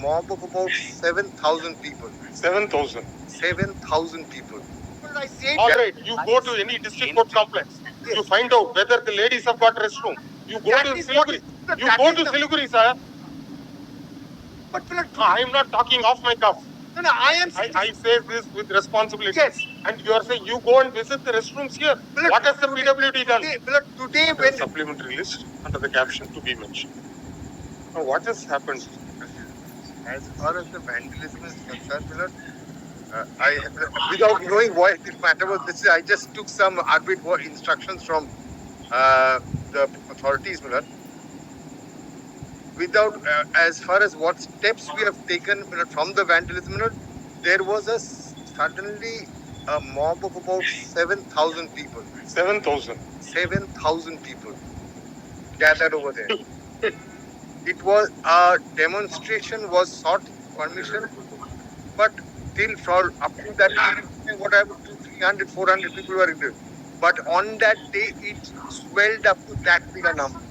mob of about 7,000 people. 7,000. 7,000 people. I say all right, you go to any district court complex. Yes. You find out whether the ladies have got restroom. You go That to is Siliguri. what- You that go is to the- Siliguri, sir. But I am not talking off my cuff. no, I am. I say this with responsibility. Yes. And you are saying you go and visit the restrooms here. What has the PWD done? Today Under when the supplementary list, under the caption to be mentioned. Now, what has happened? as far as the vandalism is concerned, I without knowing what the matter was, this is, I just took some arbitrary instructions from the authorities, without as far as what steps we have taken from the vandalism, there was suddenly a mob of about 7,000 people. 7,000. 7,000 people gathered over there. It was a demonstration was sought permission, but till for up to that time, whatever 300, 400 people were in there. But on that day, it swelled up to that big a number,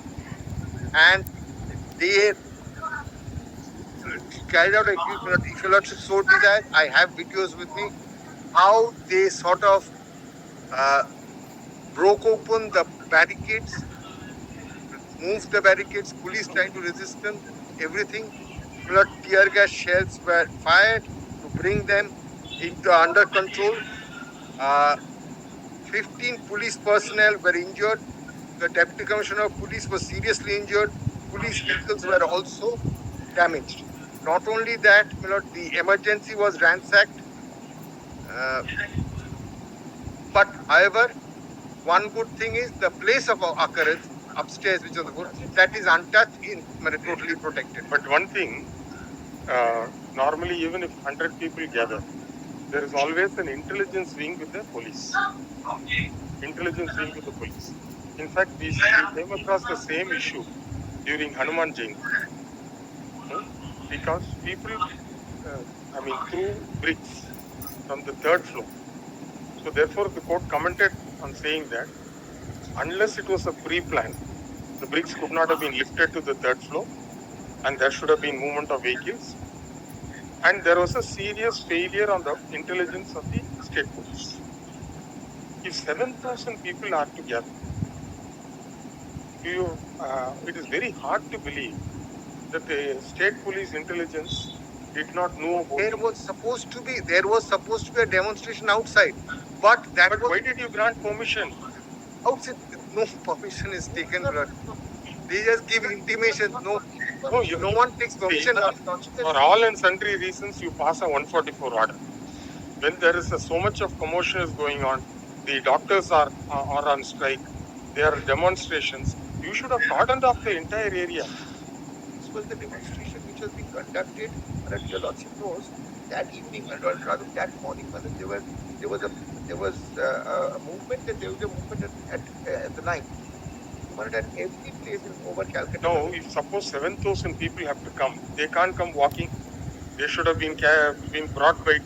and they carried out a huge. If you so desire, I have videos with me how they sort of uh, broke open the barricades, moved the barricades, police trying to resist them, everything. Tear gas shells were fired to bring them into under control. Uh, 15 police personnel were injured. The Deputy Commissioner of Police was seriously injured. Police vehicles were also damaged. Not only that, the emergency was ransacked. But however, one good thing is the place of occurrence upstairs, which is the good, that is untouched, totally protected. But one thing, normally even if 100 people gather, there is always an intelligence wing with the police. Intelligence wing with the police. In fact, we came across the same issue during Hanuman Jain. Because people, threw bricks from the third floor. So therefore, the court commented on saying that unless it was a pre-plan, the bricks could not have been lifted to the third floor, and there should have been movement of vehicles. And there was a serious failure on the intelligence of the state police. If 7,000 people are together, it is very hard to believe that the state police intelligence did not know about there was supposed to be a demonstration outside, but why did you grant permission? Outside, no permission is taken. They just give intimation. No one takes permission. For all and sundry reasons, you pass a 144 order. When there is so much of commotion is going on, the doctors are on strike, there are demonstrations, you should have cordoned off the entire area. This was the demonstration which was being conducted, and your lordship knows that evening, rather that morning, there was a movement, and there was a movement at the night. At every place in over Calcutta. No, if suppose 7,000 people have to come, they can't come walking. They should have been brought by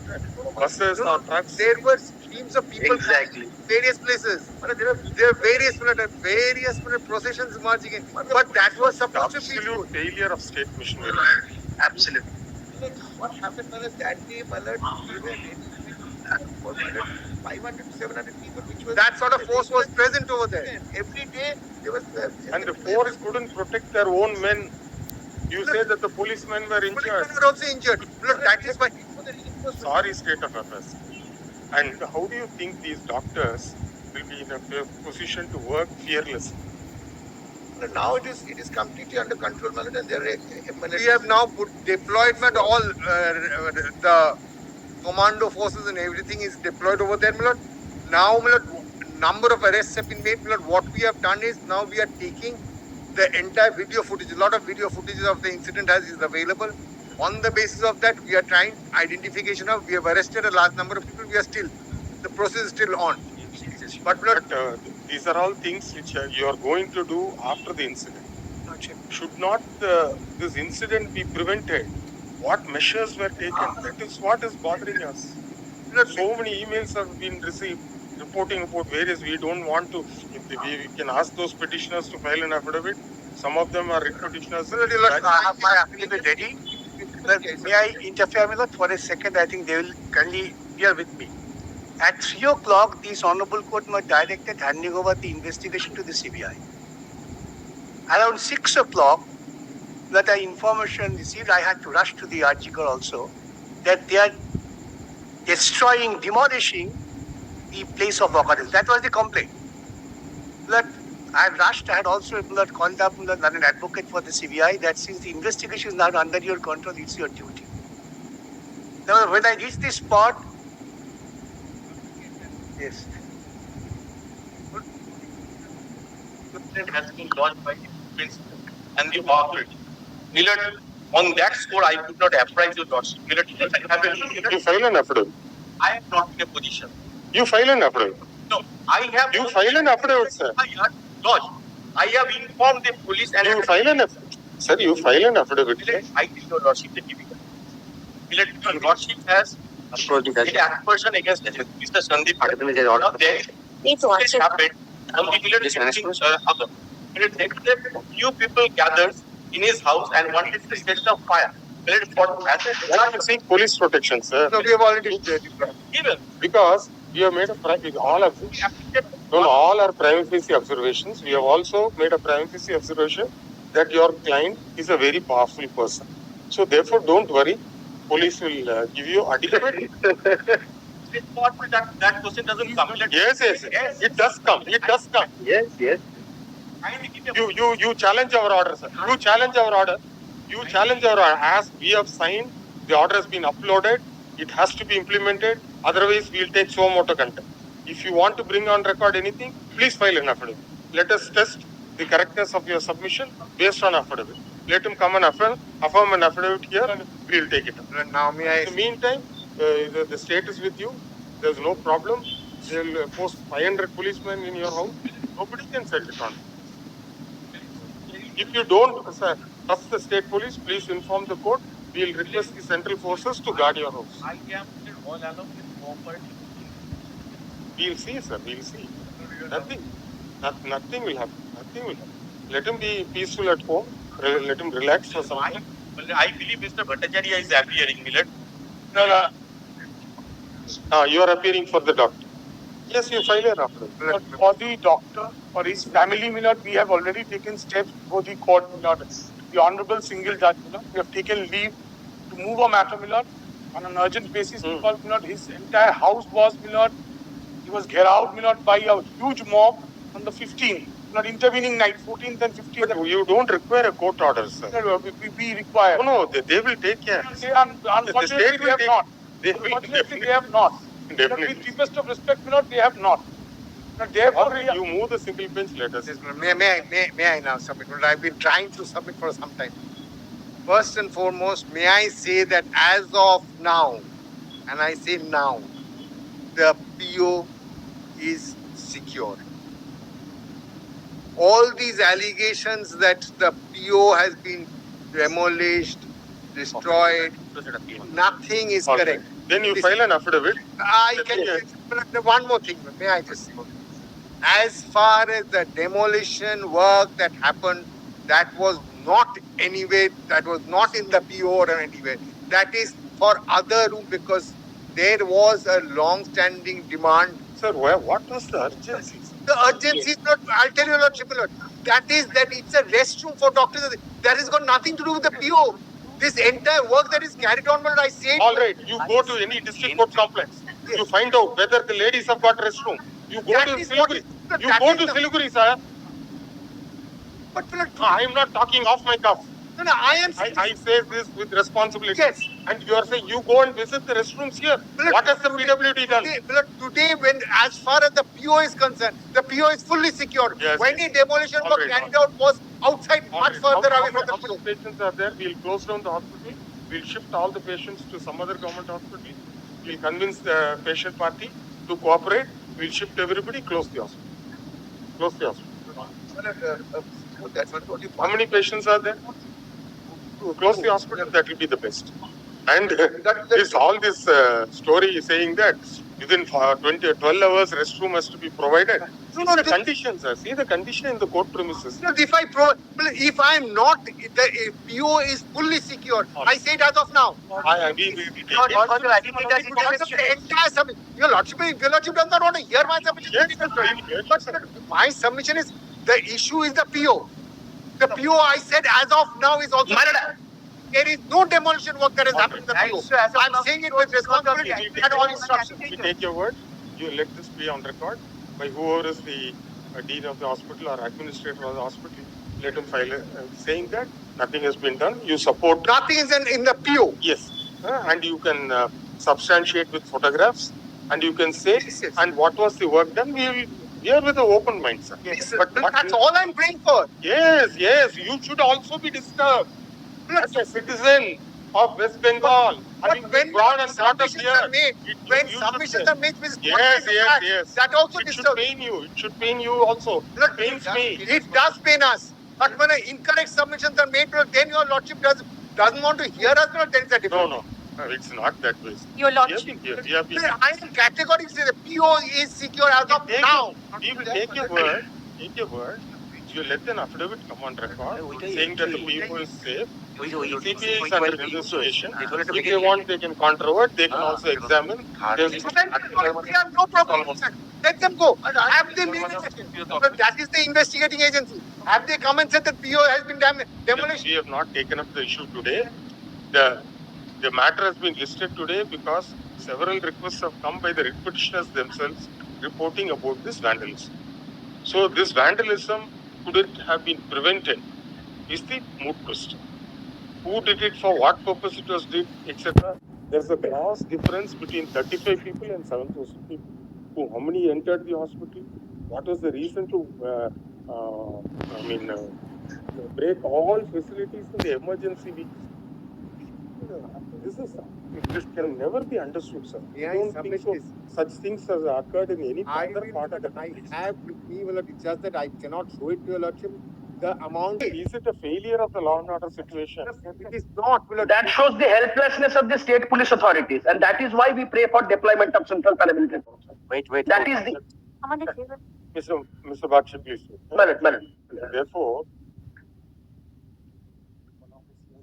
buses or trucks. There were streams of people. Exactly. Various places. There are various processions marching in. But that was supposed to be absolute failure of state machinery. Absolutely. What happened was that day, 500 to 700 people, that sort of force was present over there. Every day there was. And the force couldn't protect their own men. You say that the policemen were injured. Policemen were also injured. That is why. Sorry, state of affairs. And how do you think these doctors will be in a position to work fearlessly? Now it is completely under control, and we have now deployed all the commando forces and everything is deployed over there. Now, number of arrests have been made. What we have done is now we are taking the entire video footage. A lot of video footage of the incident is available. On the basis of that, we are trying identification of. We have arrested a large number of people. The process is still on. But these are all things which you are going to do after the incident. Should not this incident be prevented? What measures were taken? That is what is bothering us. So many emails have been received reporting about various. We don't want to. We can ask those petitioners to file an affidavit. Some of them are petitioners. I have my affidavit ready. May I interfere, Milord, for a second? I think they will kindly bear with me. At 3 o'clock, this Honorable Court directed handing over the investigation to the CBI. Around 6 o'clock, that I information received, I had to rush to the article also, that they are destroying, demolishing the place of occurrence. That was the complaint. But I rushed. I had also called up an advocate for the CBI that since the investigation is not under your control, it's your duty. Now, when I reached the spot, yes, it has been launched by the principal and the authority. Millard, on that score, I could not apprise your lordship. Millard, You file an affidavit. I am not in a position. You file an affidavit. No, I have. You file an affidavit, sir. Lodge. I have informed the police and. You file an affidavit. Sir, you file an affidavit. Millard, I tell your lordship the difficult. Millard, your lordship has taken action against Mr. Sandeep. Now, there is happened on the Millard other. Few people gathered in his house and wanted to set a fire. Why are you saying police protection, sir? No, we have already Given. Because we have made all our prima facie observations. We have also made a prima facie observation that your client is a very powerful person. So therefore, don't worry. Police will give you adequate. That question doesn't come. Yes. It does come. Yes. You challenge our order, sir. You challenge our order. As we have signed, the order has been uploaded. It has to be implemented. Otherwise, we will take suo motu contempt. If you want to bring on record anything, please file an affidavit. Let us test the correctness of your submission based on affidavit. Let him come and affirm an affidavit here, and we will take it up. Now, may I? In the meantime, the state is with you. There is no problem. They will post 500 policemen in your house. Nobody can set it on. If you don't trust the state police, please inform the court. We will request the central forces to guard your house. I am all along with property. We will see, sir. We will see. Nothing will happen. Let him be peaceful at home. Let him relax for some time. I believe Mr. Bhattacharya is appearing, Millard. You are appearing for the doctor. Yes, you file an affidavit. for the doctor or his family, Millard, we have already taken steps for the court, Millard. The Honorable Single Judge, Millard, we have taken leave to move a matter, Millard, on an urgent basis because, Millard, his entire house was, Millard, he was gherowed, Millard, by a huge mob on the 15th. Not intervening night, 14th and 15th. But you don't require a court order, sir. We require. No, they will take care. Unfortunately, they have not. Unfortunately, they have not. Definitely. With deepest of respect, Millard, they have not. Therefore, you move the single bench letters. May I now submit? I've been trying to submit for some time. First and foremost, may I say that as of now, and I say now, the PO is secure. All these allegations that the PO has been demolished, destroyed, nothing is correct. Right. Then you file an affidavit. I can. One more thing, may I just say? As far as the demolition work that happened, that was not anywhere, that was not in the PO or anywhere. That is for other room because there was a long-standing demand. Sir, what was the urgency? The urgency is not, I'll tell you, Lord Triplet, that it's a restroom for doctors. That has got nothing to do with the PO. This entire work that is carried on, I say. All right, you go to any district court complex. Yes. You find out whether the ladies have got restroom. You go to Siliguri. You go to Siliguri, sir. But I am not talking off my cuff. No, I am. I say this with responsibility. Yes. And you are saying you go and visit the restrooms here. What has the PWD done? Today, when as far as the PO is concerned, the PO is fully secured. Yes. When the demolition work carried out was outside, much further away from the PO. How many patients are there? We will close down the hospital. We will shift all the patients to some other government hospital. We will convince the patient party to cooperate. We will shift everybody. Close the hospital. Close the hospital. How many patients are there? Close the hospital. That will be the best. And all this story saying that within 12 hours restroom has to be provided. No, The conditions, sir. See the condition in the court premises. if I am not, the PO is fully secured. I say it as of now. I agree with you. The entire submission. Your Lordship does not want to hear my submission. Yes, sir. But my submission is, the issue is the PO. The PO I said as of now is also. There is no demolition work that has happened in the PO. I'm saying it with responsibility and all instructions. We take your word. You let this be on record by whoever is the dean of the hospital or administrator of the hospital. Let him file saying that nothing has been done. You support. Nothing is in the PO. Yes. And you can substantiate with photographs and you can say, Yes. and what was the work done? We are with an open mind, sir. Yes, but that's all I'm praying for. Yes. You should also be disturbed as a citizen of West Bengal. But when submissions are made, Yes. that also It should disturbs. pain you. It should pain you also. Look, Pains me. It does pain us. But when incorrect submissions are made, then your Lordship doesn't want to hear us, then it's a different. No. It's not that way. Your Lordship. We have been. I am categorically saying the PO is secure as of now. We will take your word. You let an affidavit come on record saying that the PO is safe. CBI is under investigation. If they want, they can controvert. They can also examine. We have no problem. Let them go. Have they made that is the investigating agency. Have they come and said that PO has been demolished? We have not taken up the issue today. The matter has been listed today because several requests have come by the writ petitioners themselves reporting about this vandalism. So this vandalism, could it have been prevented, is the moot question. Who did it, for what purpose it was did, etc. There's a gross difference between 35 people and 7,000 people. How many entered the hospital? What was the reason to break all facilities in the emergency week? This can never be understood, sir. I don't think so. Such things have occurred in any other part of the country. I have with me, it's just that I cannot show it to your Lordship. The amount. Is it a failure of the law and order situation? It is not. That shows the helplessness of the state police authorities, and that is why we pray for deployment of central paramilitary forces. Wait. That is the. Mr. Bakshi, please. Minute. Therefore,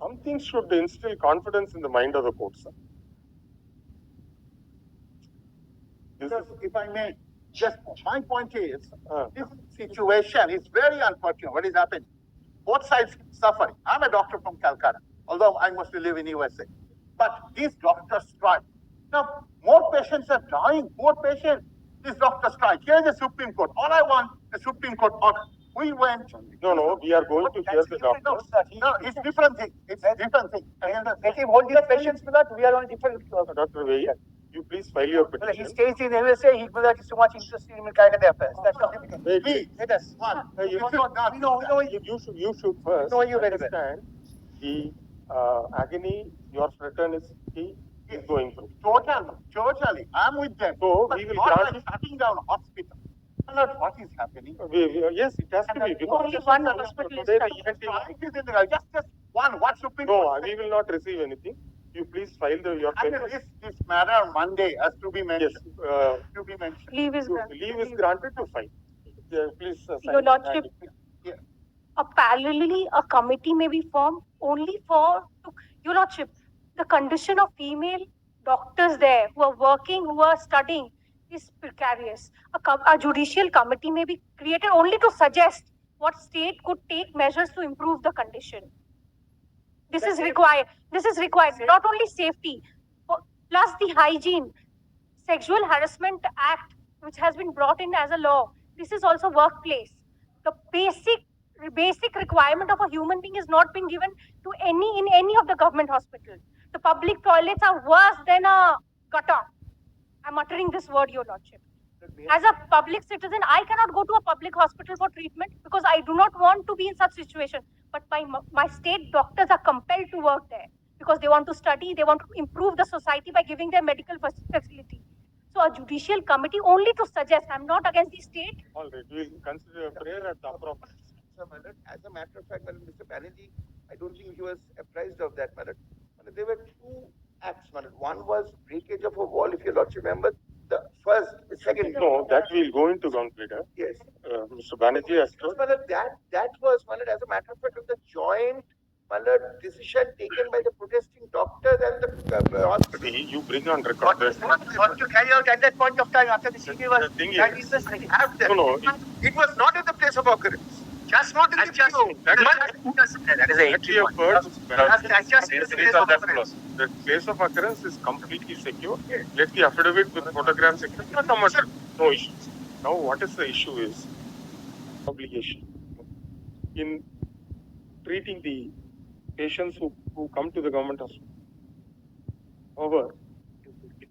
something should instill confidence in the mind of the court, sir. If I may, just my point is, this situation is very unfortunate. What is happening? Both sides suffering. I'm a doctor from Calcutta, although I mostly live in USA. But these doctors strike. Now, more patients are dying. More patients. These doctors strike. Here's the Supreme Court. All I want, the Supreme Court order. We went. No, we are going to hear the doctors. No, it's different thing. It's different thing. Let him hold these patients with that. We are on different. Dr. Vai, you please file your petition. He stays in USA. He is too much interested in Calcutta affairs. That's not difficult. Let us. One. You should first know you very well. understand the agony your fraternity is going through. Totally. I'm with them. So but we will not grant by shutting down hospital. Not what is happening. Yes, it has to be. Because only one hospital is just one. What Supreme Court? We will not receive anything. You please file your papers. This matter on Monday has to be mentioned. Yes. To be mentioned. Leave is granted. Leave is granted to file. Please sign. Your Lordship. Parallelly, a committee may be formed only for, Your Lordship, the condition of female doctors there who are working, who are studying is precarious. A judicial committee may be created only to suggest what state could take measures to improve the condition. This is required. Not only safety, plus the hygiene. Sexual Harassment Act, which has been brought in as a law. This is also workplace. The basic requirement of a human being is not being given to in any of the government hospitals. The public toilets are worse than a gutter. I'm uttering this word, Your Lordship. As a public citizen, I cannot go to a public hospital for treatment because I do not want to be in such situation. But my state doctors are compelled to work there because they want to study, they want to improve the society by giving them medical facility. So a judicial committee only to suggest. I'm not against the state. All right, we'll consider a prayer at the appropriate. As a matter of fact, Mr. Banerjee, I don't think he was apprised of that matter. There were two acts. One was breakage of a wall, if your Lordship remember. The first, second. No, that we'll go into ground leader. Yes. Mr. Banerjee has told. That was, as a matter of fact, the joint decision taken by the protesting doctors and the hospital. You bring on record. What to carry out at that point of time after the CBI was. The thing that is, the have them. no, It was not at the place of occurrence. Just not in the that is a entry of birds. The place of occurrence is completely secure. Let the affidavit with photographs, etc. No issues. Now, what is the issue is obligation in treating the patients who come to the government hospital. However,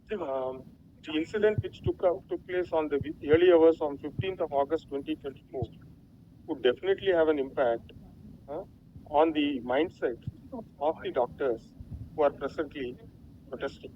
the incident which took place on the early hours on 15th of August 2024 would definitely have an impact on the mindset of the doctors who are presently protesting.